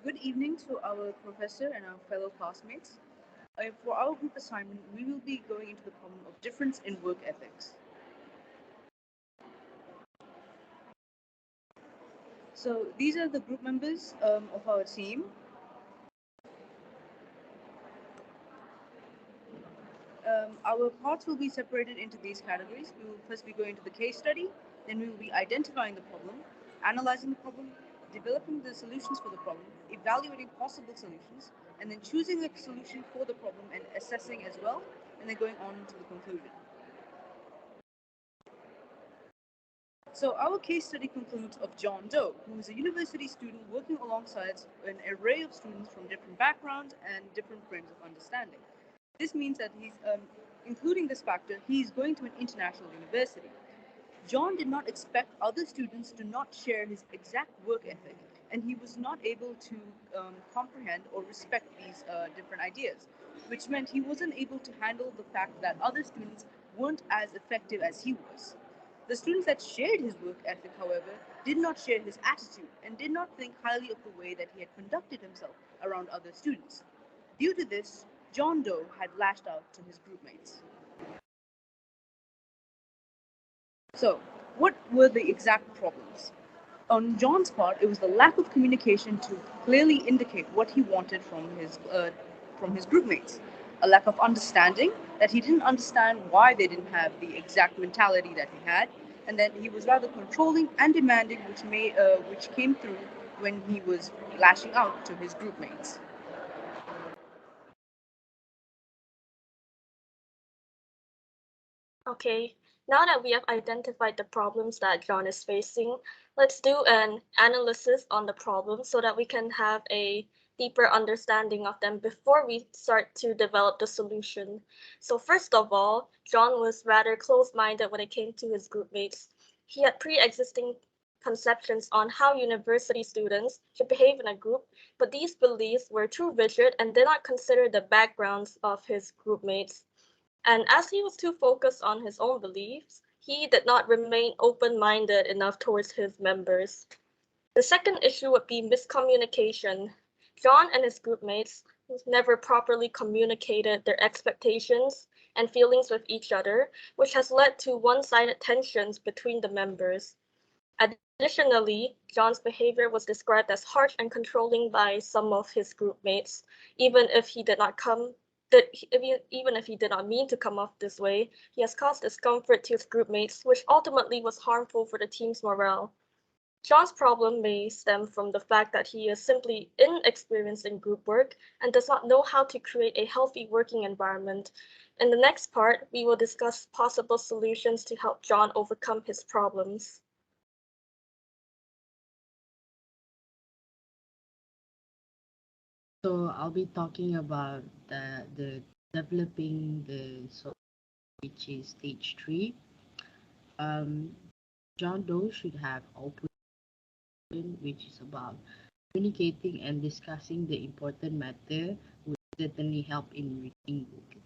Good evening to our professor and our fellow classmates. For our group assignment, we will be going into the problem of difference in work ethics. So these are the group members of our team. Our parts will be separated into these categories. We will first be going into the case study, then we will be identifying the problem, analyzing the problem, developing the solutions for the problem, evaluating possible solutions, and then choosing a solution for the problem and assessing as well, and then going on to the conclusion. So our case study concludes of John Doe, who is a university student working alongside an array of students from different backgrounds and different frames of understanding. This means that including this factor, he's going to an international university. John did not expect other students to not share his exact work ethic, and he was not able to comprehend or respect these different ideas, which meant he wasn't able to handle the fact that other students weren't as effective as he was. The students that shared his work ethic, however, did not share his attitude and did not think highly of the way that he had conducted himself around other students. Due to this, John Doe had lashed out to his groupmates. So, what were the exact problems? On John's part, it was the lack of communication to clearly indicate what he wanted from his groupmates. A lack of understanding, that he didn't understand why they didn't have the exact mentality that he had, and then he was rather controlling and demanding, which came through when he was lashing out to his groupmates. Okay, now that we have identified the problems that John is facing, let's do an analysis on the problem so that we can have a deeper understanding of them before we start to develop the solution. So first of all, John was rather close-minded when it came to his groupmates. He had pre-existing conceptions on how university students should behave in a group, but these beliefs were too rigid and did not consider the backgrounds of his groupmates. And as he was too focused on his own beliefs, he did not remain open minded enough towards his members. The second issue would be miscommunication. John and his groupmates never properly communicated their expectations and feelings with each other, which has led to one sided tensions between the members. Additionally, John's behavior was described as harsh and controlling by some of his groupmates, even if he did not come that even if he did not mean to come off this way, he has caused discomfort to his groupmates, which ultimately was harmful for the team's morale. John's problem may stem from the fact that he is simply inexperienced in group work and does not know how to create a healthy working environment. In the next part, we will discuss possible solutions to help John overcome his problems. So I'll be talking about the developing the so which is stage three. Um, John Doe should have open, which is about communicating and discussing the important matter will certainly help in reading book.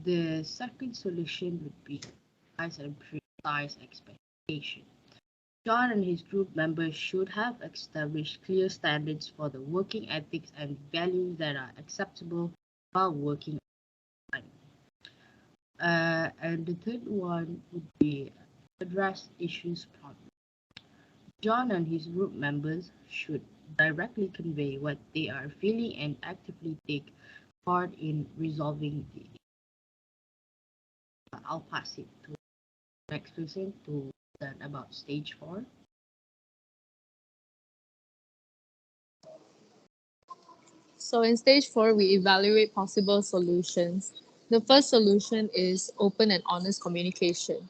The second solution would be price and precise expectation. John and his group members should have established clear standards for the working ethics and values that are acceptable while working on time. And the third one would be address issues promptly. John and his group members should directly convey what they are feeling and actively take part in resolving the issue. I'll pass it to the next person to learn about stage four. So in stage 4, we evaluate possible solutions. The first solution is open and honest communication.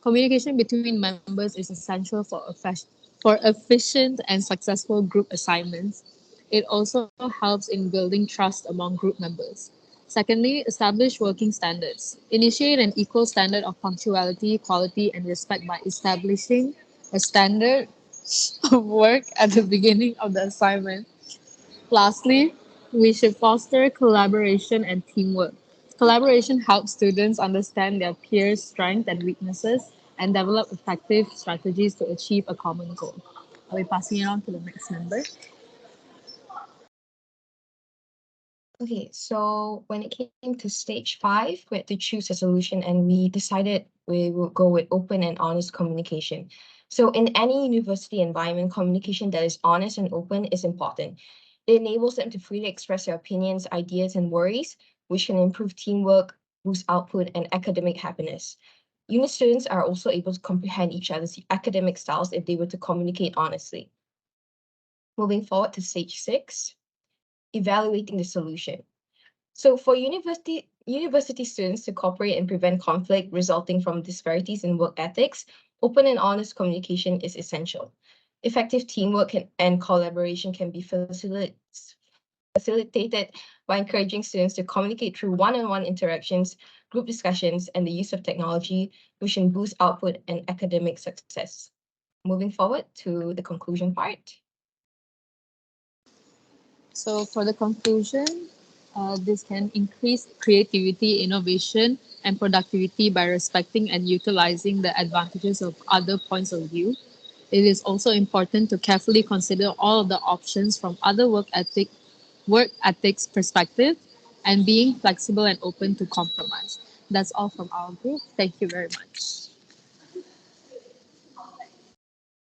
Communication between members is essential for efficient and successful group assignments. It also helps in building trust among group members. Secondly, establish working standards. Initiate an equal standard of punctuality, quality, and respect by establishing a standard of work at the beginning of the assignment. Lastly, we should foster collaboration and teamwork. Collaboration helps students understand their peers' strengths and weaknesses and develop effective strategies to achieve a common goal. I'll be passing it on to the next member. Okay, so when it came to stage 5, we had to choose a solution and we decided we would go with open and honest communication. So in any university environment, communication that is honest and open is important. It enables them to freely express their opinions, ideas, and worries, which can improve teamwork, boost output, and academic happiness. Uni students are also able to comprehend each other's academic styles if they were to communicate honestly. Moving forward to stage 6, evaluating the solution. So for university students to cooperate and prevent conflict resulting from disparities in work ethics, open and honest communication is essential. Effective teamwork and collaboration can be facilitated by encouraging students to communicate through one-on-one interactions, group discussions, and the use of technology, which can boost output and academic success. Moving forward to the conclusion part. So for the conclusion, this can increase creativity, innovation, and productivity by respecting and utilizing the advantages of other points of view. It is also important to carefully consider all of the options from other work ethics perspective and being flexible and open to compromise. That's all from our group. Thank you very much.